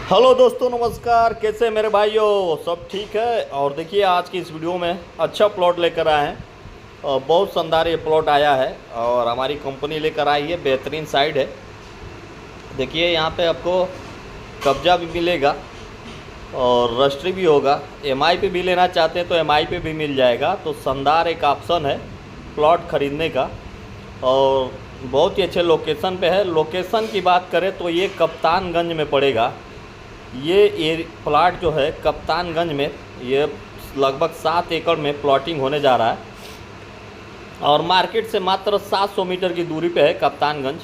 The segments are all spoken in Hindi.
हेलो दोस्तों, नमस्कार। कैसे मेरे भाइयों, सब ठीक है। और देखिए, आज की इस वीडियो में अच्छा प्लॉट लेकर आए हैं और बहुत शानदार ये प्लॉट आया है और हमारी कंपनी लेकर आई है। बेहतरीन साइड है। देखिए, यहाँ पे आपको कब्जा भी मिलेगा और रजिस्ट्री भी होगा। एमआई पे भी लेना चाहते हैं तो एमआई पे भी मिल जाएगा। तो शानदार एक ऑप्शन है प्लॉट ख़रीदने का और बहुत ही अच्छे लोकेशन पे है। लोकेशन की बात करें तो ये कप्तानगंज में पड़ेगा। ये प्लाट जो है कप्तानगंज में, ये लगभग 7 एकड़ में प्लॉटिंग होने जा रहा है और मार्केट से मात्र 700 मीटर की दूरी पे है कप्तानगंज।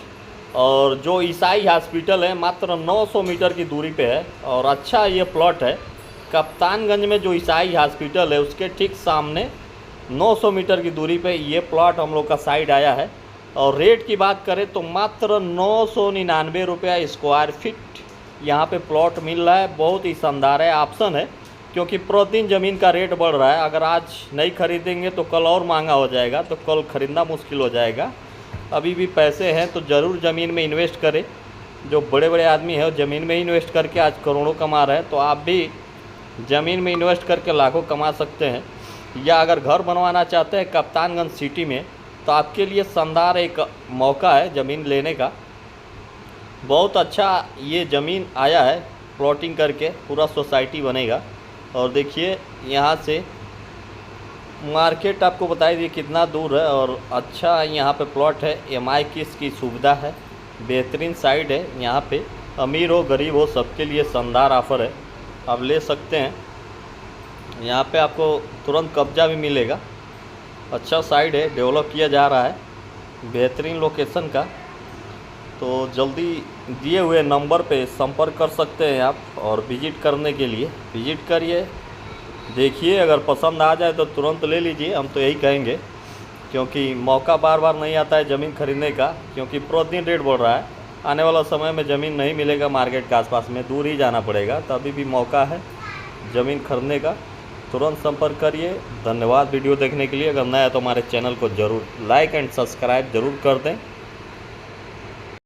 और जो ईसाई हॉस्पिटल है मात्र 900 मीटर की दूरी पे है। और अच्छा ये प्लॉट है कप्तानगंज में। जो ईसाई हॉस्पिटल है उसके ठीक सामने 900 मीटर की दूरी पे ये प्लॉट हम लोग का साइड आया है। और रेट की बात करें तो मात्र 999 रुपया स्क्वायर फीट यहाँ पे प्लॉट मिल रहा है। बहुत ही शानदार है, ऑप्शन है, क्योंकि प्रतिदिन ज़मीन का रेट बढ़ रहा है। अगर आज नहीं खरीदेंगे तो कल और महंगा हो जाएगा, तो कल ख़रीदना मुश्किल हो जाएगा। अभी भी पैसे हैं तो ज़रूर ज़मीन में इन्वेस्ट करें। जो बड़े बड़े आदमी हैं वो ज़मीन में इन्वेस्ट करके आज करोड़ों कमा रहे हैं, तो आप भी ज़मीन में इन्वेस्ट करके लाखों कमा सकते हैं। या अगर घर बनवाना चाहते हैं कप्तानगंज सिटी में तो आपके लिए शानदार एक मौका है ज़मीन लेने का। बहुत अच्छा ये ज़मीन आया है प्लॉटिंग करके, पूरा सोसाइटी बनेगा। और देखिए, यहाँ से मार्केट आपको बता दिए कितना दूर है और अच्छा यहाँ पे प्लॉट है। एमआई की इसकी सुविधा है, बेहतरीन साइड है। यहाँ पे अमीर हो गरीब हो सबके लिए शानदार ऑफ़र है, आप ले सकते हैं। यहाँ पे आपको तुरंत कब्जा भी मिलेगा। अच्छा साइड है, डेवलप किया जा रहा है, बेहतरीन लोकेशन का। तो जल्दी दिए हुए नंबर पे संपर्क कर सकते हैं आप और विज़िट करने के लिए विज़िट करिए, देखिए। अगर पसंद आ जाए तो तुरंत ले लीजिए, हम तो यही कहेंगे, क्योंकि मौका बार बार नहीं आता है ज़मीन खरीदने का, क्योंकि प्रतिदिन रेट बढ़ रहा है। आने वाला समय में ज़मीन नहीं मिलेगा मार्केट के आसपास में, दूर ही जाना पड़ेगा। तो अभी भी मौका है ज़मीन खरीदने का, तुरंत संपर्क करिए। धन्यवाद वीडियो देखने के लिए। अगर नया है तो हमारे चैनल को ज़रूर लाइक एंड सब्सक्राइब ज़रूर कर दें।